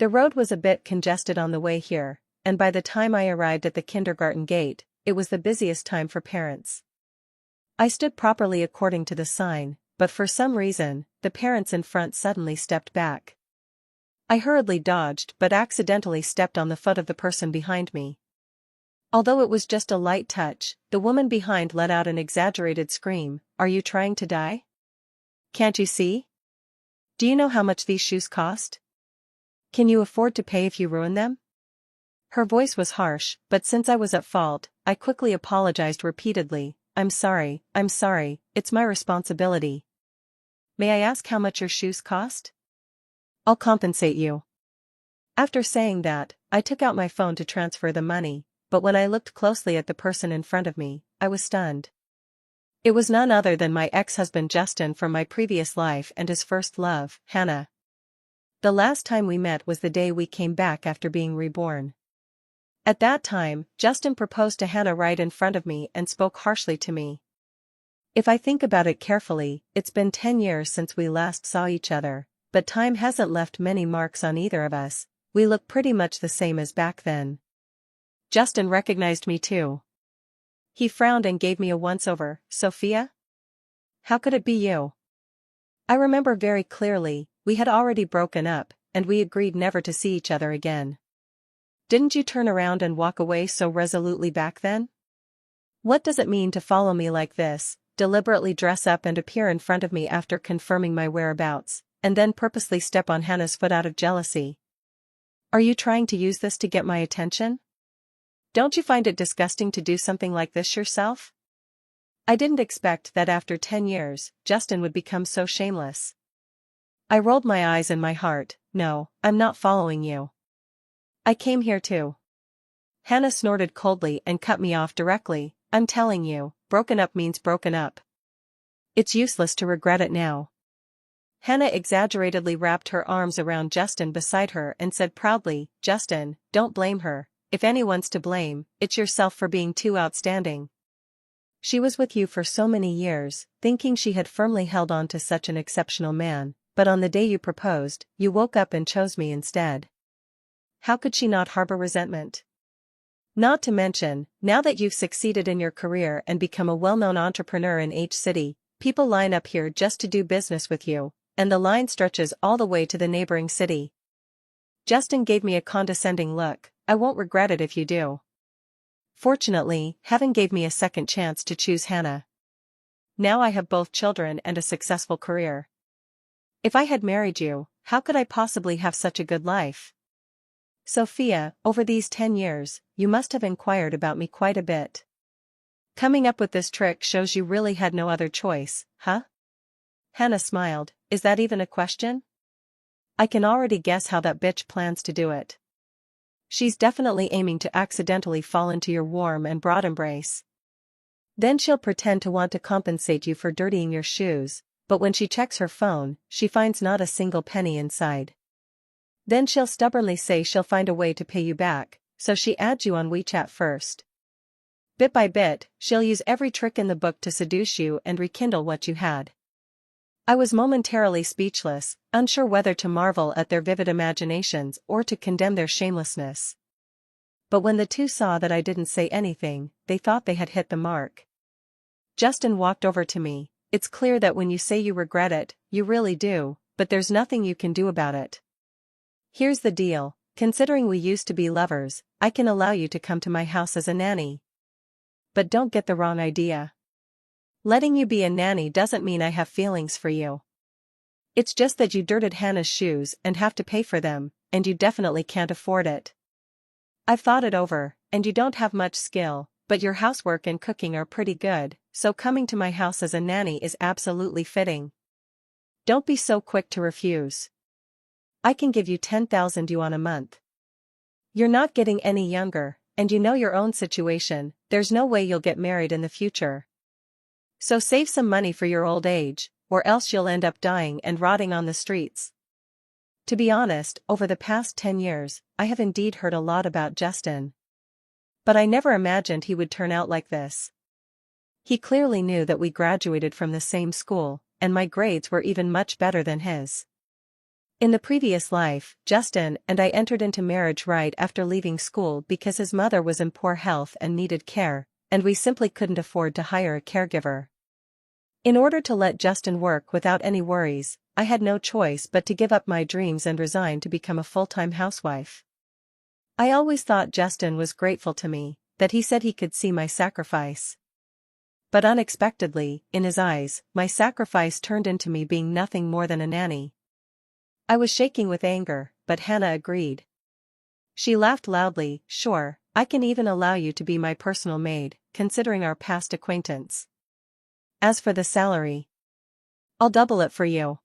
The road was a bit congested on the way here, and by the time I arrived at the kindergarten gate, it was the busiest time for parents. I stood properly according to the sign, but for some reason, the parents in front suddenly stepped back. I hurriedly dodged but accidentally stepped on the foot of the person behind me. Although it was just a light touch, the woman behind let out an exaggerated scream. "Are you trying to die? Can't you see? Do you know how much these shoes cost? Can you afford to pay if you ruin them?" Her voice was harsh, but since I was at fault, I quickly apologized repeatedly. I'm sorry, it's my responsibility. May I ask how much your shoes cost? I'll compensate you." After saying that, I took out my phone to transfer the money, but when I looked closely at the person in front of me, I was stunned. It was none other than my ex-husband Justin from my previous life and his first love, Hannah. The last time we met was the day we came back after being reborn. At that time, Justin proposed to Hannah right in front of me and spoke harshly to me. If I think about it carefully, it's been 10 years since we last saw each other, but time hasn't left many marks on either of us. We look pretty much the same as back then. Justin recognized me too. He frowned and gave me a once-over. "Sophia? How could it be you?" I remember very clearly, we had already broken up, and we agreed never to see each other again. Didn't you turn around and walk away so resolutely back then? What does it mean to follow me like this, deliberately dress up and appear in front of me after confirming my whereabouts, and then purposely step on Hannah's foot out of jealousy? Are you trying to use this to get my attention? Don't you find it disgusting to do something like this yourself? I didn't expect that after 10 years, Justin would become so shameless. I rolled my eyes in my heart. "No, I'm not following you. I came here too." Hannah snorted coldly and cut me off directly. "I'm telling you, broken up means broken up. It's useless to regret it now." Hannah exaggeratedly wrapped her arms around Justin beside her and said proudly, "Justin, don't blame her. If anyone's to blame, it's yourself for being too outstanding. She was with you for so many years, thinking she had firmly held on to such an exceptional man, but on the day you proposed, you woke up and chose me instead. How could she not harbor resentment? Not to mention, now that you've succeeded in your career and become a well-known entrepreneur in H City, people line up here just to do business with you, and the line stretches all the way to the neighboring city." Justin gave me a condescending look. "I won't regret it if you do." Fortunately, heaven gave me a second chance to choose Hannah. Now I have both children and a successful career. If I had married you, how could I possibly have such a good life? Sophia, over these 10 years, you must have inquired about me quite a bit. Coming up with this trick shows you really had no other choice, huh? Hannah smiled. "Is that even a question? I can already guess how that bitch plans to do it. She's definitely aiming to accidentally fall into your warm and broad embrace. Then she'll pretend to want to compensate you for dirtying your shoes, but when she checks her phone, she finds not a single penny inside. Then she'll stubbornly say she'll find a way to pay you back, so she adds you on WeChat first. Bit by bit, she'll use every trick in the book to seduce you and rekindle what you had." I was momentarily speechless, unsure whether to marvel at their vivid imaginations or to condemn their shamelessness. But when the two saw that I didn't say anything, they thought they had hit the mark. Justin walked over to me. "It's clear that when you say you regret it, you really do, but there's nothing you can do about it. Here's the deal, considering we used to be lovers, I can allow you to come to my house as a nanny. But don't get the wrong idea. Letting you be a nanny doesn't mean I have feelings for you. It's just that you dirted Hannah's shoes and have to pay for them, and you definitely can't afford it. I've thought it over, and you don't have much skill, but your housework and cooking are pretty good, so coming to my house as a nanny is absolutely fitting. Don't be so quick to refuse. I can give you 10,000 yuan a month. You're not getting any younger, and you know your own situation, there's no way you'll get married in the future. So save some money for your old age, or else you'll end up dying and rotting on the streets." To be honest, over the past 10 years, I have indeed heard a lot about Justin. But I never imagined he would turn out like this. He clearly knew that we graduated from the same school, and my grades were even much better than his. In the previous life, Justin and I entered into marriage right after leaving school because his mother was in poor health and needed care, and we simply couldn't afford to hire a caregiver. In order to let Justin work without any worries, I had no choice but to give up my dreams and resign to become a full-time housewife. I always thought Justin was grateful to me, that he said he could see my sacrifice. But unexpectedly, in his eyes, my sacrifice turned into me being nothing more than a nanny. I was shaking with anger, but Hannah agreed. She laughed loudly. Sure, I can even allow you to be my personal maid, considering our past acquaintance. As for the salary, I'll double it for you.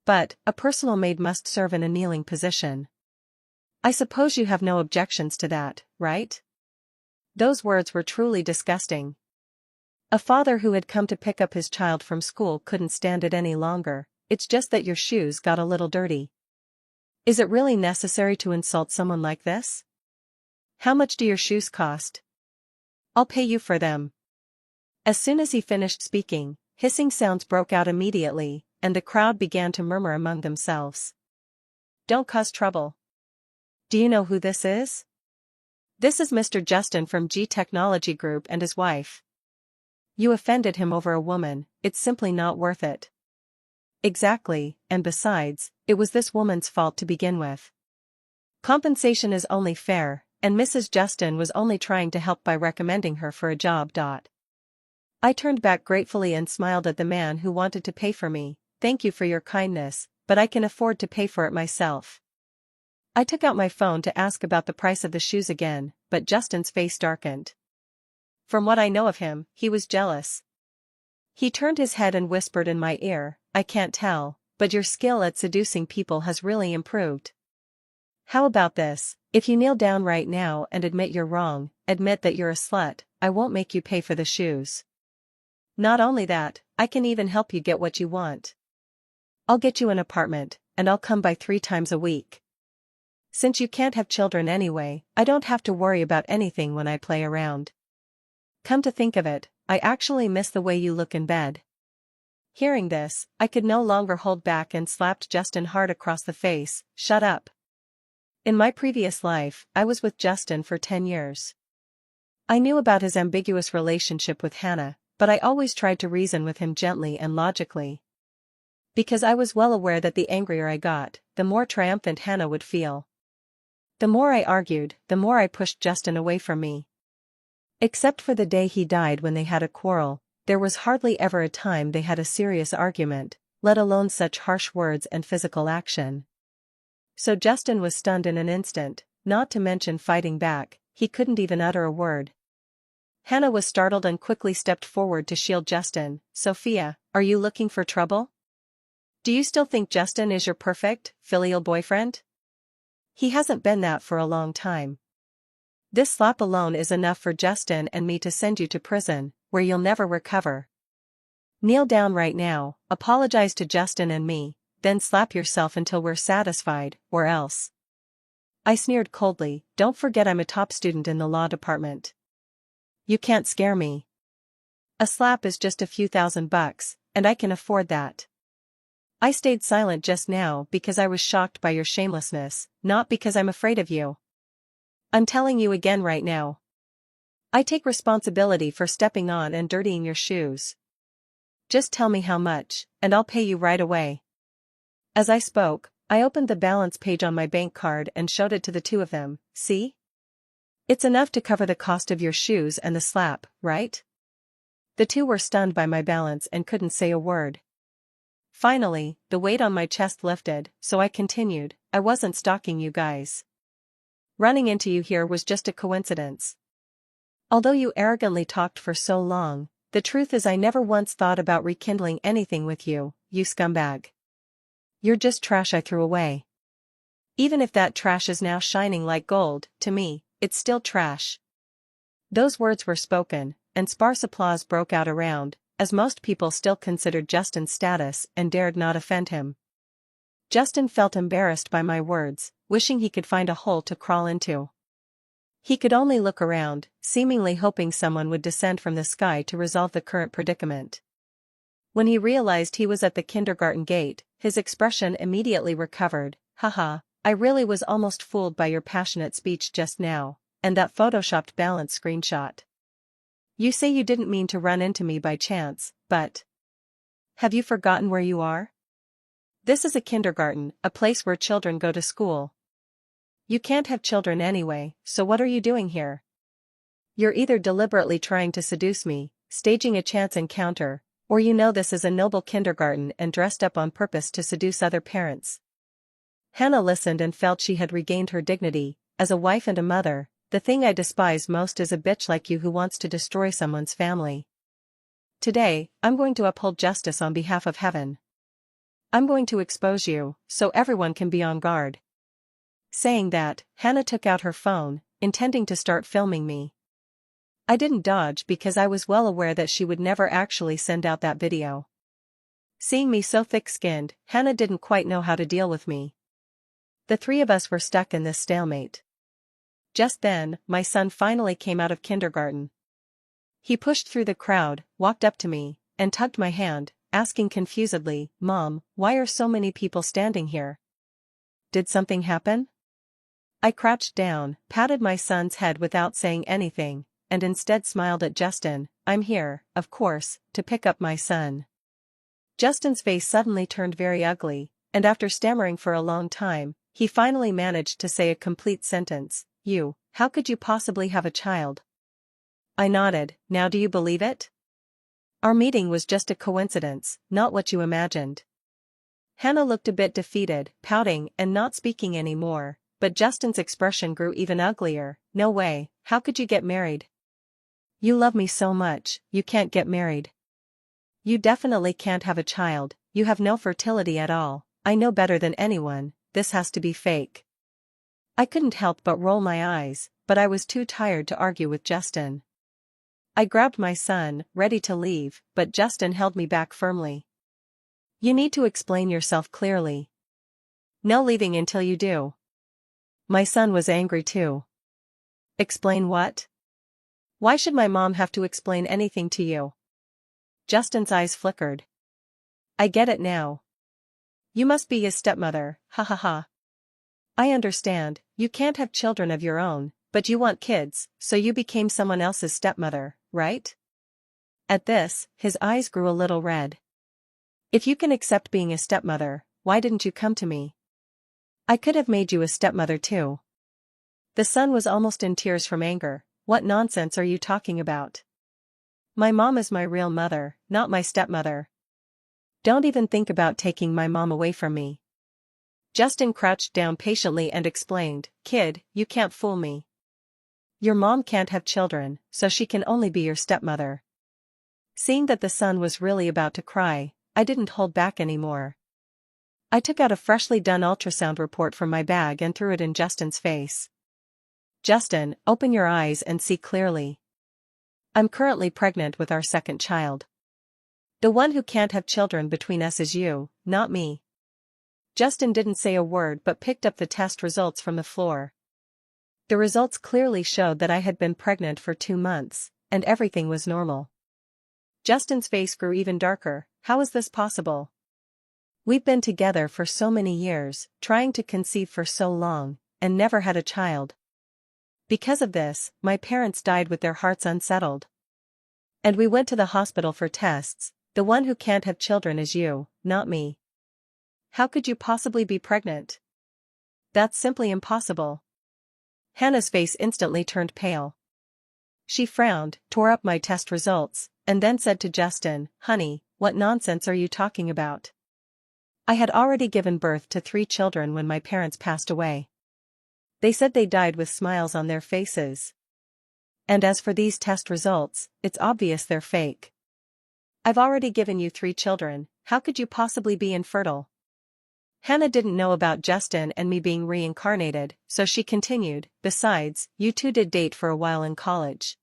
But, a personal maid must serve in a kneeling position. I suppose you have no objections to that, right? Those words were truly disgusting. A father who had come to pick up his child from school couldn't stand it any longer. It's just that your shoes got a little dirty. Is it really necessary to insult someone like this? How much do your shoes cost? I'll pay you for them. As soon as he finished speaking, hissing sounds broke out immediately, and the crowd began to murmur among themselves. Don't cause trouble. Do you know who this is? This is Mr. Justin from G Technology Group and his wife. You offended him over a woman, it's simply not worth it. Exactly, and besides, it was this woman's fault to begin with. Compensation is only fair, and Mrs. Justin was only trying to help by recommending her for a job. I turned back gratefully and smiled at the man who wanted to pay for me. Thank you for your kindness, but I can afford to pay for it myself. I took out my phone to ask about the price of the shoes again, but Justin's face darkened. From what I know of him, he was jealous. He turned his head and whispered in my ear, I can't tell, but your skill at seducing people has really improved. How about this, if you kneel down right now and admit you're wrong, admit that you're a slut, I won't make you pay for the shoes. Not only that, I can even help you get what you want. I'll get you an apartment, and I'll come by 3 times a week. Since you can't have children anyway, I don't have to worry about anything when I play around. Come to think of it, I actually miss the way you look in bed. Hearing this, I could no longer hold back and slapped Justin hard across the face. Shut up. In my previous life, I was with Justin for 10 years. I knew about his ambiguous relationship with Hannah, but I always tried to reason with him gently and logically. Because I was well aware that the angrier I got, the more triumphant Hannah would feel. The more I argued, the more I pushed Justin away from me. Except for the day he died when they had a quarrel, there was hardly ever a time they had a serious argument, let alone such harsh words and physical action. So Justin was stunned in an instant, not to mention fighting back, he couldn't even utter a word. Hannah was startled and quickly stepped forward to shield Justin. Sophia, are you looking for trouble? Do you still think Justin is your perfect, filial boyfriend? He hasn't been that for a long time. This slap alone is enough for Justin and me to send you to prison, where you'll never recover. Kneel down right now, apologize to Justin and me, then slap yourself until we're satisfied, or else. I sneered coldly, don't forget I'm a top student in the law department. You can't scare me. A slap is just a few $1,000, and I can afford that. I stayed silent just now because I was shocked by your shamelessness, not because I'm afraid of you. I'm telling you again right now. I take responsibility for stepping on and dirtying your shoes. Just tell me how much, and I'll pay you right away. As I spoke, I opened the balance page on my bank card and showed it to the two of them. See? It's enough to cover the cost of your shoes and the slap, right? The two were stunned by my balance and couldn't say a word. Finally, the weight on my chest lifted, so I continued, I wasn't stalking you guys. Running into you here was just a coincidence. Although you arrogantly talked for so long, the truth is I never once thought about rekindling anything with you, you scumbag. You're just trash I threw away. Even if that trash is now shining like gold, to me, it's still trash. Those words were spoken, and sparse applause broke out around, as most people still considered Justin's status and dared not offend him. Justin felt embarrassed by my words, wishing he could find a hole to crawl into. He could only look around, seemingly hoping someone would descend from the sky to resolve the current predicament. When he realized he was at the kindergarten gate, his expression immediately recovered. Haha, I really was almost fooled by your passionate speech just now, and that photoshopped balance screenshot. You say you didn't mean to run into me by chance, but have you forgotten where you are? This is a kindergarten, a place where children go to school. You can't have children anyway, so what are you doing here? You're either deliberately trying to seduce me, staging a chance encounter, or you know this is a noble kindergarten and dressed up on purpose to seduce other parents. Hannah listened and felt she had regained her dignity. As a wife and a mother, the thing I despise most is a bitch like you who wants to destroy someone's family. Today, I'm going to uphold justice on behalf of heaven. I'm going to expose you, so everyone can be on guard. Saying that, Hannah took out her phone, intending to start filming me. I didn't dodge because I was well aware that she would never actually send out that video. Seeing me so thick-skinned, Hannah didn't quite know how to deal with me. The three of us were stuck in this stalemate. Just then, my son finally came out of kindergarten. He pushed through the crowd, walked up to me, and tugged my hand, asking confusedly, "Mom, why are so many people standing here? Did something happen?" I crouched down, patted my son's head without saying anything, and instead smiled at Justin. "I'm here, of course, to pick up my son." Justin's face suddenly turned very ugly, and after stammering for a long time, he finally managed to say a complete sentence. "You, how could you possibly have a child?" I nodded. "Now do you believe it? Our meeting was just a coincidence, not what you imagined." Hannah looked a bit defeated, pouting and not speaking anymore, but Justin's expression grew even uglier. "No way, how could you get married? You love me so much, you can't get married. You definitely can't have a child, you have no fertility at all, I know better than anyone, this has to be fake." I couldn't help but roll my eyes, but I was too tired to argue with Justin. I grabbed my son, ready to leave, but Justin held me back firmly. "You need to explain yourself clearly. No leaving until you do." My son was angry too. "Explain what? Why should my mom have to explain anything to you?" Justin's eyes flickered. "I get it now. You must be his stepmother, ha ha ha. I understand, you can't have children of your own, but you want kids, so you became someone else's stepmother, right?" At this, his eyes grew a little red. "If you can accept being a stepmother, why didn't you come to me? I could have made you a stepmother too." The son was almost in tears from anger. "What nonsense are you talking about? My mom is my real mother, not my stepmother. Don't even think about taking my mom away from me." Justin crouched down patiently and explained, "Kid, you can't fool me. Your mom can't have children, so she can only be your stepmother." Seeing that the son was really about to cry, I didn't hold back anymore. I took out a freshly done ultrasound report from my bag and threw it in Justin's face. "Justin, open your eyes and see clearly. I'm currently pregnant with our second child. The one who can't have children between us is you, not me." Justin didn't say a word but picked up the test results from the floor. The results clearly showed that I had been pregnant for 2 months, and everything was normal. Justin's face grew even darker. "How is this possible? We've been together for so many years, trying to conceive for so long, and never had a child. Because of this, my parents died with their hearts unsettled. And we went to the hospital for tests. The one who can't have children is you, not me. How could you possibly be pregnant? That's simply impossible." Hannah's face instantly turned pale. She frowned, tore up my test results, and then said to Justin, "Honey, what nonsense are you talking about? I had already given birth to 3 children when my parents passed away. They said they died with smiles on their faces. And as for these test results, it's obvious they're fake. I've already given you 3 children, how could you possibly be infertile?" Hannah didn't know about Justin and me being reincarnated, so she continued, "Besides, you two did date for a while in college.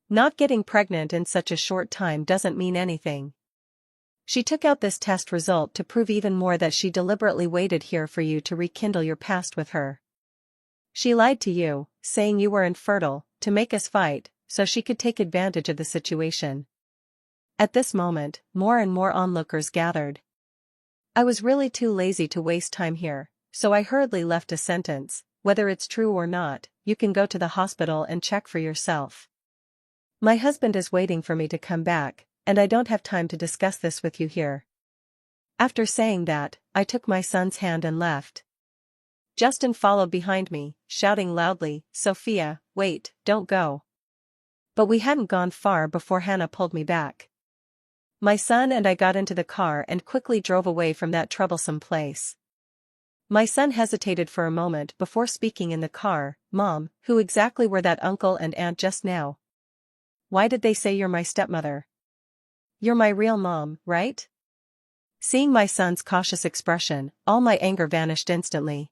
Not getting pregnant in such a short time doesn't mean anything. She took out this test result to prove even more that she deliberately waited here for you to rekindle your past with her. She lied to you, saying you were infertile, to make us fight, so she could take advantage of the situation. At this moment, more and more onlookers gathered. I was really too lazy to waste time here, so I hurriedly left a sentence, "Whether it's true or not, you can go to the hospital and check for yourself. My husband is waiting for me to come back, and I don't have time to discuss this with you here." After saying that, I took my son's hand and left. Justin followed behind me, shouting loudly, "Sophia, wait, don't go." But we hadn't gone far before Hannah pulled me back. My son and I got into the car and quickly drove away from that troublesome place. My son hesitated for a moment before speaking in the car. "Mom, who exactly were that uncle and aunt just now? Why did they say you're my stepmother? You're my real mom, right?" Seeing my son's cautious expression, all my anger vanished instantly.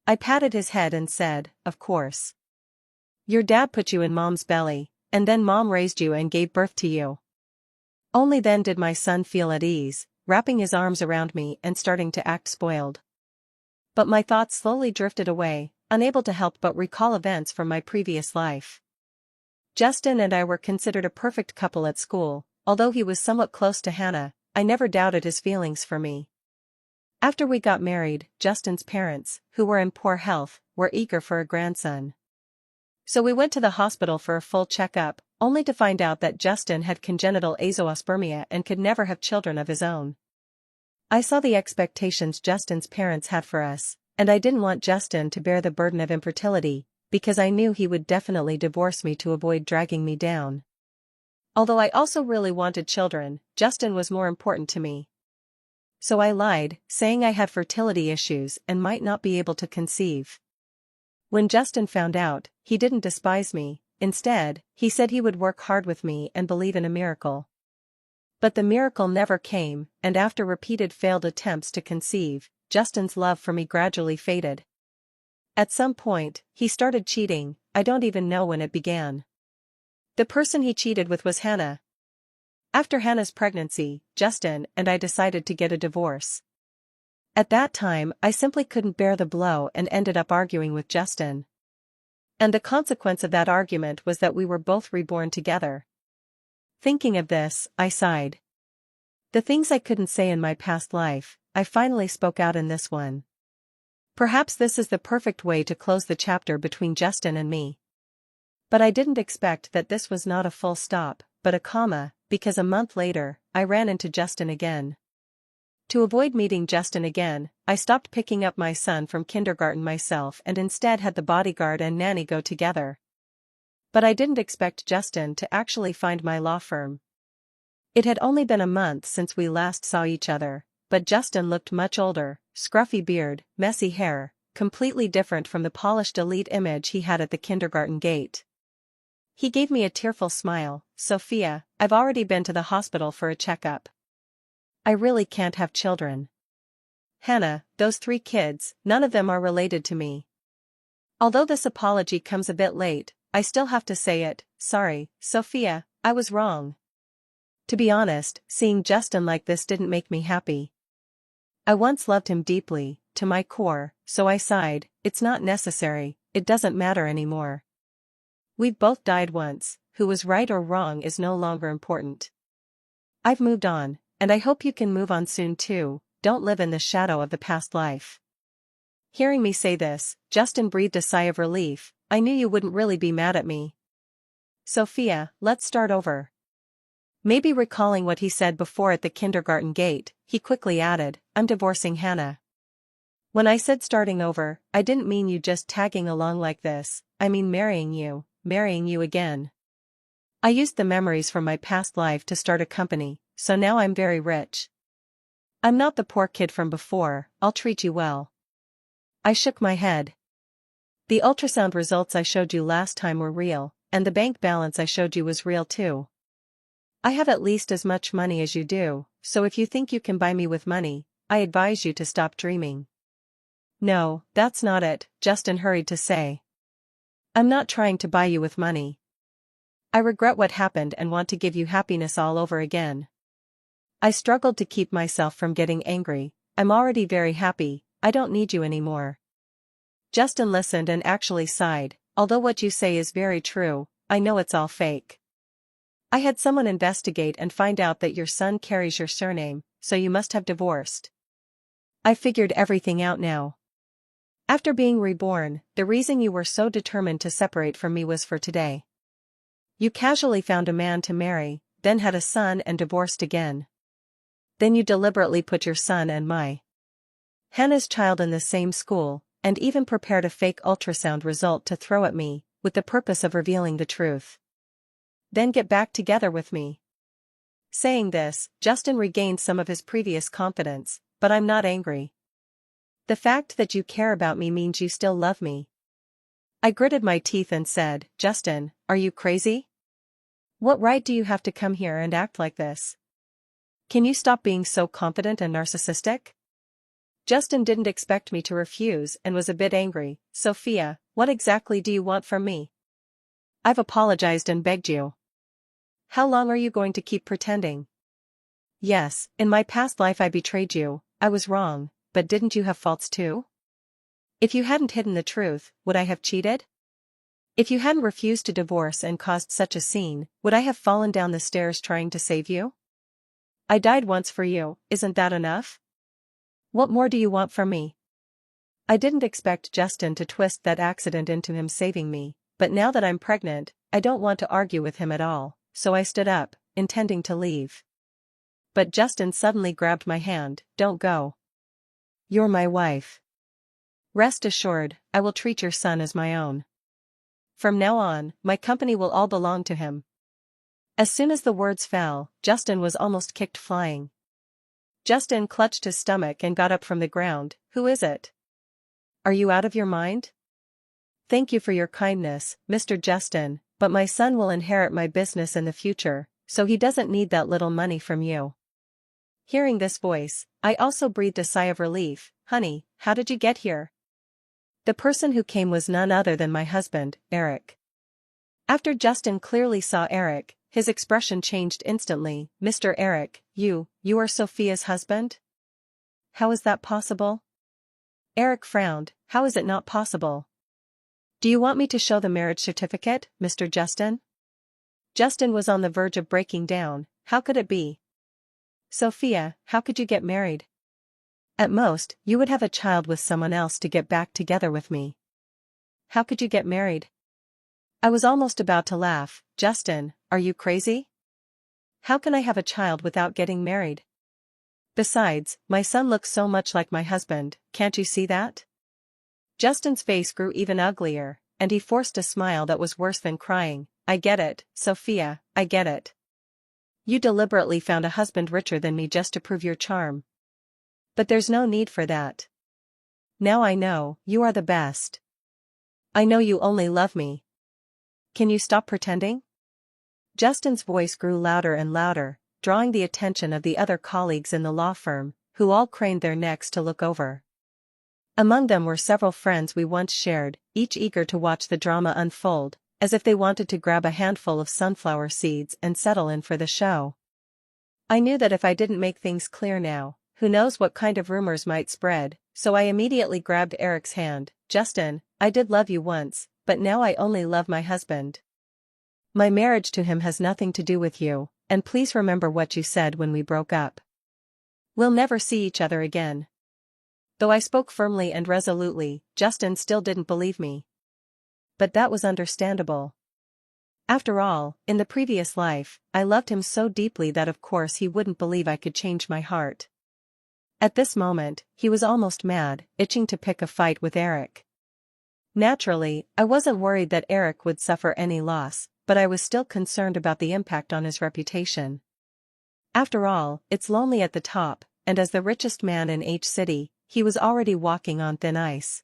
I patted his head and said, "Of course. Your dad put you in mom's belly, and then mom raised you and gave birth to you." Only then did my son feel at ease, wrapping his arms around me and starting to act spoiled. But my thoughts slowly drifted away, unable to help but recall events from my previous life. Justin and I were considered a perfect couple at school. Although he was somewhat close to Hannah, I never doubted his feelings for me. After we got married, Justin's parents, who were in poor health, were eager for a grandson. So we went to the hospital for a full checkup, only to find out that Justin had congenital azoospermia and could never have children of his own. I saw the expectations Justin's parents had for us, and I didn't want Justin to bear the burden of infertility, because I knew he would definitely divorce me to avoid dragging me down. Although I also really wanted children, Justin was more important to me. So I lied, saying I had fertility issues and might not be able to conceive. When Justin found out, he didn't despise me. Instead, he said he would work hard with me and believe in a miracle. But the miracle never came, and after repeated failed attempts to conceive, Justin's love for me gradually faded. At some point, he started cheating. I don't even know when it began. The person he cheated with was Hannah. After Hannah's pregnancy, Justin and I decided to get a divorce. At that time, I simply couldn't bear the blow and ended up arguing with Justin. And the consequence of that argument was that we were both reborn together. Thinking of this, I sighed. The things I couldn't say in my past life, I finally spoke out in this one. Perhaps this is the perfect way to close the chapter between Justin and me. But I didn't expect that this was not a full stop, but a comma, because a month later, I ran into Justin again. To avoid meeting Justin again, I stopped picking up my son from kindergarten myself and instead had the bodyguard and nanny go together. But I didn't expect Justin to actually find my law firm. It had only been a month since we last saw each other, but Justin looked much older, scruffy beard, messy hair, completely different from the polished elite image he had at the kindergarten gate. He gave me a tearful smile. "Sophia, I've already been to the hospital for a checkup. I really can't have children. Hannah, those 3 kids, none of them are related to me." Although this apology comes a bit late, I still have to say it. Sorry, Sophia, I was wrong. To be honest, seeing Justin like this didn't make me happy. I once loved him deeply, to my core, so I sighed. It's not necessary, it doesn't matter anymore. We've both died once, who was right or wrong is no longer important. I've moved on, and I hope you can move on soon too. Don't live in the shadow of the past life. Hearing me say this, Justin breathed a sigh of relief. I knew you wouldn't really be mad at me. Sophia, let's start over. Maybe recalling what he said before at the kindergarten gate, he quickly added, I'm divorcing Hannah. When I said starting over, I didn't mean you just tagging along like this, I mean marrying you again. I used the memories from my past life to start a company, so now I'm very rich. I'm not the poor kid from before, I'll treat you well. I shook my head. The ultrasound results I showed you last time were real, and the bank balance I showed you was real too. I have at least as much money as you do, so if you think you can buy me with money, I advise you to stop dreaming. No, that's not it, Justin hurried to say. I'm not trying to buy you with money. I regret what happened and want to give you happiness all over again. I struggled to keep myself from getting angry. I'm already very happy, I don't need you anymore. Justin listened and actually sighed, although what you say is very true, I know it's all fake. I had someone investigate and find out that your son carries your surname, so you must have divorced. I figured everything out now. After being reborn, the reason you were so determined to separate from me was for today. You casually found a man to marry, then had a son and divorced again. Then you deliberately put your son and my Hannah's child in the same school, and even prepared a fake ultrasound result to throw at me, with the purpose of revealing the truth. Then get back together with me. Saying this, Justin regained some of his previous confidence, but I'm not angry. The fact that you care about me means you still love me. I gritted my teeth and said, Justin, are you crazy? What right do you have to come here and act like this? Can you stop being so confident and narcissistic? Justin didn't expect me to refuse and was a bit angry. Sophia, what exactly do you want from me? I've apologized and begged you. How long are you going to keep pretending? Yes, in my past life I betrayed you, I was wrong, but didn't you have faults too? If you hadn't hidden the truth, would I have cheated? If you hadn't refused to divorce and caused such a scene, would I have fallen down the stairs trying to save you? I died once for you, isn't that enough? What more do you want from me? I didn't expect Justin to twist that accident into him saving me, but now that I'm pregnant, I don't want to argue with him at all, so I stood up, intending to leave. But Justin suddenly grabbed my hand. Don't go. You're my wife. Rest assured, I will treat your son as my own. From now on, my company will all belong to him. As soon as the words fell, Justin was almost kicked flying. Justin clutched his stomach and got up from the ground. Who is it? Are you out of your mind? Thank you for your kindness, Mr. Justin, but my son will inherit my business in the future, so he doesn't need that little money from you. Hearing this voice, I also breathed a sigh of relief. Honey, how did you get here? The person who came was none other than my husband, Eric. After Justin clearly saw Eric, his expression changed instantly. Mr. Eric, you are Sophia's husband? How is that possible? Eric frowned. How is it not possible? Do you want me to show the marriage certificate, Mr. Justin? Justin was on the verge of breaking down. How could it be? Sophia, how could you get married? At most, you would have a child with someone else to get back together with me. How could you get married? I was almost about to laugh. Justin, are you crazy? How can I have a child without getting married? Besides, my son looks so much like my husband, can't you see that? Justin's face grew even uglier, and he forced a smile that was worse than crying. I get it, Sophia, I get it. You deliberately found a husband richer than me just to prove your charm. But there's no need for that. Now I know, you are the best. I know you only love me. Can you stop pretending? Justin's voice grew louder and louder, drawing the attention of the other colleagues in the law firm, who all craned their necks to look over. Among them were several friends we once shared, each eager to watch the drama unfold, as if they wanted to grab a handful of sunflower seeds and settle in for the show. I knew that if I didn't make things clear now, who knows what kind of rumors might spread, so I immediately grabbed Eric's hand. Justin, I did love you once, but now I only love my husband. My marriage to him has nothing to do with you, and please remember what you said when we broke up. We'll never see each other again. Though I spoke firmly and resolutely, Justin still didn't believe me. But that was understandable. After all, in the previous life, I loved him so deeply that of course he wouldn't believe I could change my heart. At this moment, he was almost mad, itching to pick a fight with Eric. Naturally, I wasn't worried that Eric would suffer any loss, but I was still concerned about the impact on his reputation. After all, it's lonely at the top, and as the richest man in H City, he was already walking on thin ice.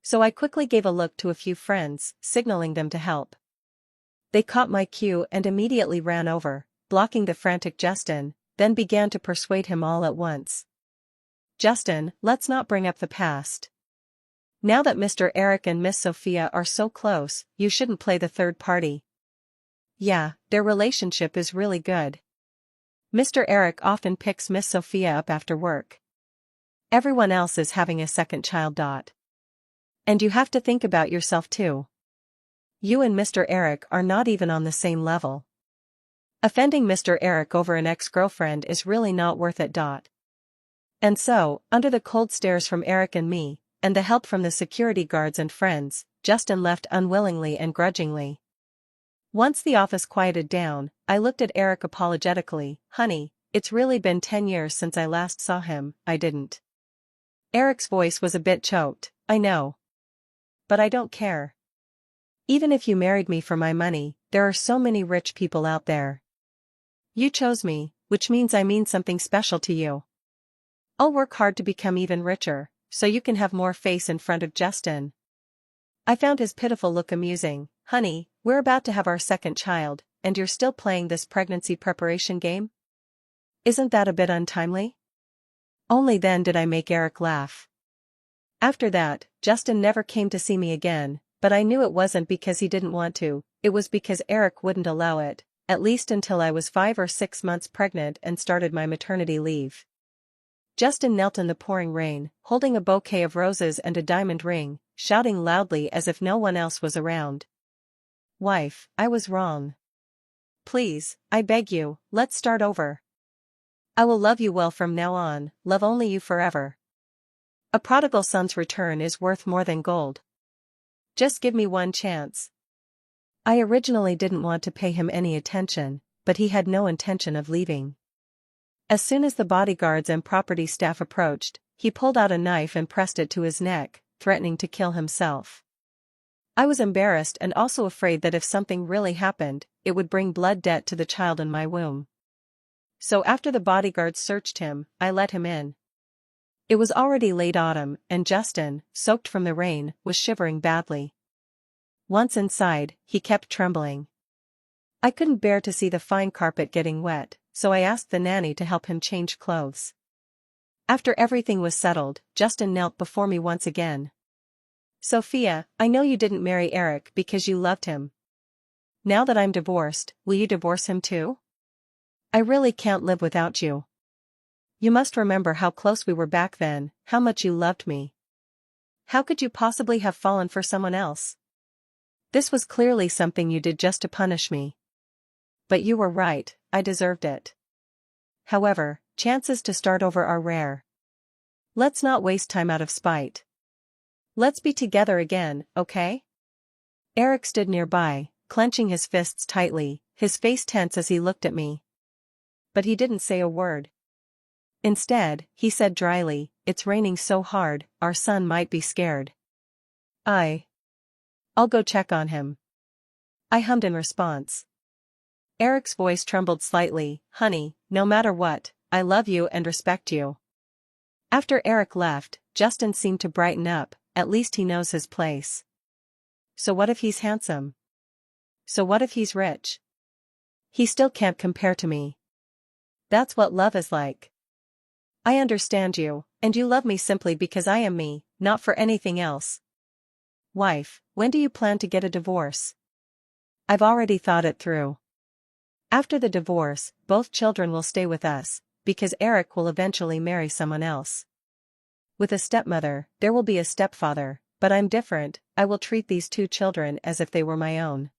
So I quickly gave a look to a few friends, signaling them to help. They caught my cue and immediately ran over, blocking the frantic Justin, then began to persuade him all at once. Justin, let's not bring up the past. Now that Mr. Eric and Miss Sophia are so close, you shouldn't play the third party. Yeah, their relationship is really good. Mr. Eric often picks Miss Sophia up after work. Everyone else is having a second child. And you have to think about yourself too. You and Mr. Eric are not even on the same level. Offending Mr. Eric over an ex-girlfriend is really not worth it. And so, under the cold stares from Eric and me, and the help from the security guards and friends, Justin left unwillingly and grudgingly. Once the office quieted down, I looked at Eric apologetically. Honey, it's really been 10 years since I last saw him. I didn't. Eric's voice was a bit choked. I know. But I don't care. Even if you married me for my money, there are so many rich people out there. You chose me, which means I mean something special to you. I'll work hard to become even richer, so you can have more face in front of Justin. I found his pitiful look amusing. Honey, we're about to have our second child, and you're still playing this pregnancy preparation game? Isn't that a bit untimely? Only then did I make Eric laugh. After that, Justin never came to see me again, but I knew it wasn't because he didn't want to, it was because Eric wouldn't allow it, at least until I was 5 or 6 months pregnant and started my maternity leave. Justin knelt in the pouring rain, holding a bouquet of roses and a diamond ring, shouting loudly as if no one else was around. Wife, I was wrong. Please, I beg you, let's start over. I will love you well from now on, love only you forever. A prodigal son's return is worth more than gold. Just give me one chance. I originally didn't want to pay him any attention, but he had no intention of leaving. As soon as the bodyguards and property staff approached, he pulled out a knife and pressed it to his neck, threatening to kill himself. I was embarrassed and also afraid that if something really happened, it would bring blood debt to the child in my womb. So after the bodyguards searched him, I let him in. It was already late autumn, and Justin, soaked from the rain, was shivering badly. Once inside, he kept trembling. I couldn't bear to see the fine carpet getting wet, so I asked the nanny to help him change clothes. After everything was settled, Justin knelt before me once again. Sophia, I know you didn't marry Eric because you loved him. Now that I'm divorced, will you divorce him too? I really can't live without you. You must remember how close we were back then, how much you loved me. How could you possibly have fallen for someone else? This was clearly something you did just to punish me. But you were right, I deserved it. However, chances to start over are rare. Let's not waste time out of spite. Let's be together again, okay? Eric stood nearby, clenching his fists tightly, his face tense as he looked at me. But he didn't say a word. Instead, he said dryly, it's raining so hard, our son might be scared. I'll go check on him. I hummed in response. Eric's voice trembled slightly. Honey, no matter what, I love you and respect you. After Eric left, Justin seemed to brighten up, at least he knows his place. So what if he's handsome? So what if he's rich? He still can't compare to me. That's what love is like. I understand you, and you love me simply because I am me, not for anything else. Wife, when do you plan to get a divorce? I've already thought it through. After the divorce, both children will stay with us, because Eric will eventually marry someone else. With a stepmother, there will be a stepfather, but I'm different, I will treat these 2 children as if they were my own.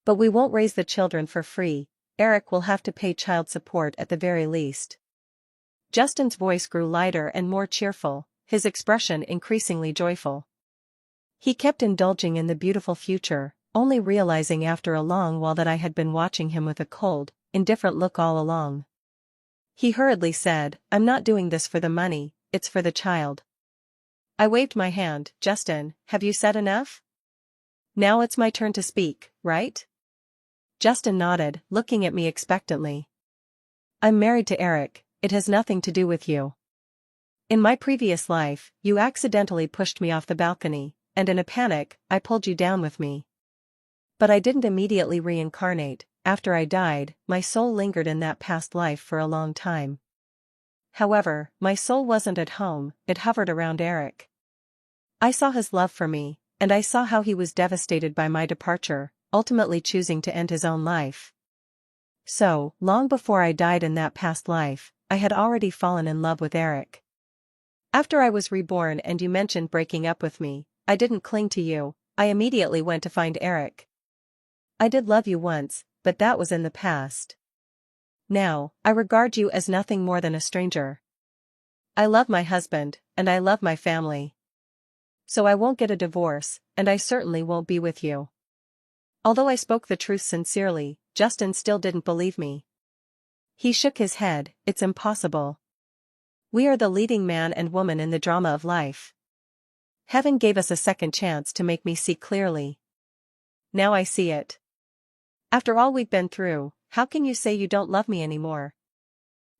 But we won't raise the children for free, Eric will have to pay child support at the very least. Justin's voice grew lighter and more cheerful, his expression increasingly joyful. He kept indulging in the beautiful future, only realizing after a long while that I had been watching him with a cold, indifferent look all along. He hurriedly said, I'm not doing this for the money, it's for the child. I waved my hand. Justin, have you said enough? Now it's my turn to speak, right? Justin nodded, looking at me expectantly. I'm married to Eric, it has nothing to do with you. In my previous life, you accidentally pushed me off the balcony, and in a panic, I pulled you down with me. But I didn't immediately reincarnate. After I died, my soul lingered in that past life for a long time. However, my soul wasn't at home, it hovered around Eric. I saw his love for me, and I saw how he was devastated by my departure, ultimately choosing to end his own life. So, long before I died in that past life, I had already fallen in love with Eric. After I was reborn and you mentioned breaking up with me, I didn't cling to you, I immediately went to find Eric. I did love you once, but that was in the past. Now, I regard you as nothing more than a stranger. I love my husband, and I love my family. So I won't get a divorce, and I certainly won't be with you. Although I spoke the truth sincerely, Justin still didn't believe me. He shook his head. It's impossible. We are the leading man and woman in the drama of life. Heaven gave us a second chance to make me see clearly. Now I see it. After all we've been through, how can you say you don't love me anymore?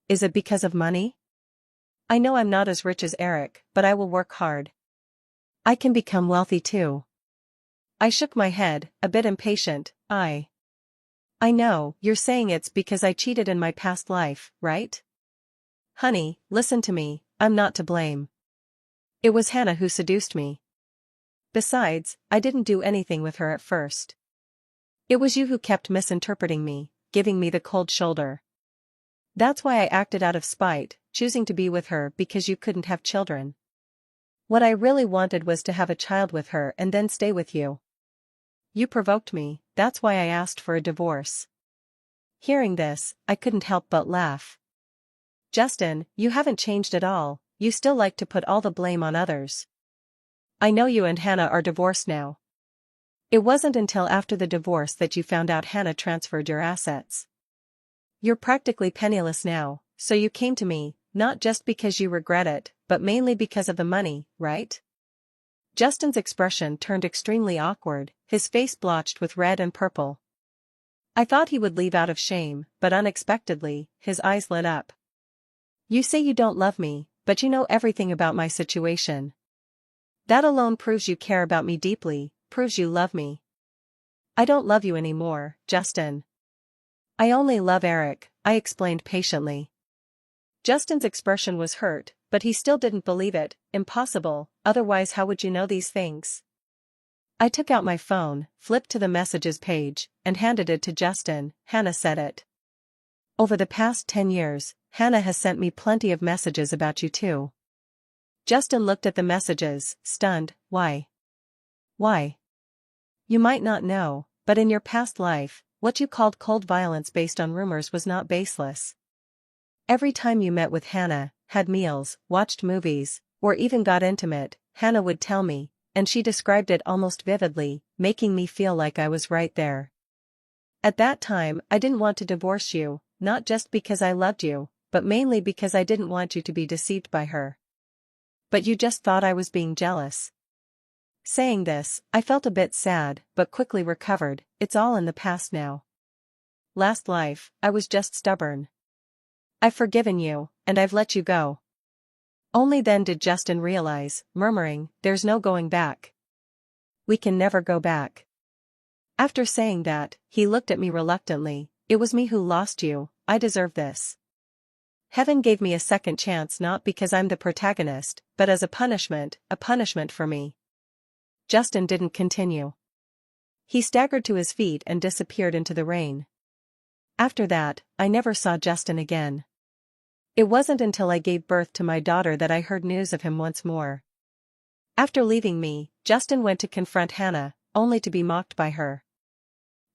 Is it because of money? I know I'm not as rich as Eric, but I will work hard. I can become wealthy too. I shook my head, a bit impatient. I know, you're saying it's because I cheated in my past life, right? Honey, listen to me, I'm not to blame. It was Hannah who seduced me. Besides, I didn't do anything with her at first. It was you who kept misinterpreting me, giving me the cold shoulder. That's why I acted out of spite, choosing to be with her because you couldn't have children. What I really wanted was to have a child with her and then stay with you. You provoked me, that's why I asked for a divorce. Hearing this, I couldn't help but laugh. Justin, you haven't changed at all, you still like to put all the blame on others. I know you and Hannah are divorced now. It wasn't until after the divorce that you found out Hannah transferred your assets. You're practically penniless now, so you came to me, not just because you regret it, but mainly because of the money, right? Justin's expression turned extremely awkward, his face blotched with red and purple. I thought he would leave out of shame, but unexpectedly, his eyes lit up. You say you don't love me, but you know everything about my situation. That alone proves you care about me deeply, proves you love me. I don't love you anymore, Justin. I only love Eric, I explained patiently. Justin's expression was hurt, but he still didn't believe it. Impossible, otherwise how would you know these things? I took out my phone, flipped to the messages page, and handed it to Justin. Hannah said it. Over the past 10 years, Hannah has sent me plenty of messages about you too. Justin looked at the messages, stunned. Why? Why? You might not know, but in your past life, what you called cold violence based on rumors was not baseless. Every time you met with Hannah, had meals, watched movies, or even got intimate, Hannah would tell me, and she described it almost vividly, making me feel like I was right there. At that time, I didn't want to divorce you, not just because I loved you, but mainly because I didn't want you to be deceived by her. But you just thought I was being jealous. Saying this, I felt a bit sad, but quickly recovered. It's all in the past now. Last life, I was just stubborn. I've forgiven you, and I've let you go. Only then did Justin realize, murmuring, there's no going back. We can never go back. After saying that, he looked at me reluctantly. It was me who lost you, I deserve this. Heaven gave me a second chance not because I'm the protagonist, but as a punishment for me. Justin didn't continue. He staggered to his feet and disappeared into the rain. After that, I never saw Justin again. It wasn't until I gave birth to my daughter that I heard news of him once more. After leaving me, Justin went to confront Hannah, only to be mocked by her.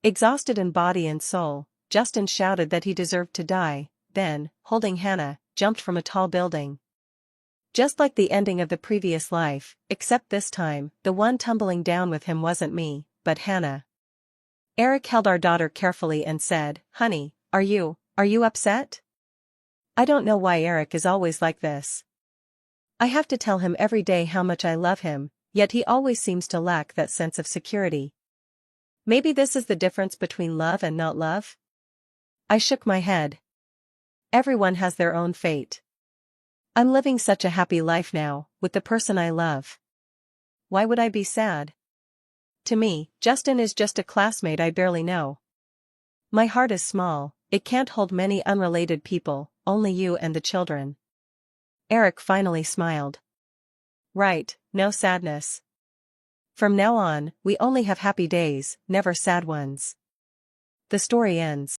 Exhausted in body and soul, Justin shouted that he deserved to die, then, holding Hannah, jumped from a tall building. Just like the ending of the previous life, except this time, the one tumbling down with him wasn't me, but Hannah. Eric held our daughter carefully and said, Honey, are you upset? I don't know why Eric is always like this. I have to tell him every day how much I love him, yet he always seems to lack that sense of security. Maybe this is the difference between love and not love? I shook my head. Everyone has their own fate. I'm living such a happy life now, with the person I love. Why would I be sad? To me, Justin is just a classmate I barely know. My heart is small, it can't hold many unrelated people, only you and the children. Eric finally smiled. Right, no sadness. From now on, we only have happy days, never sad ones. The story ends.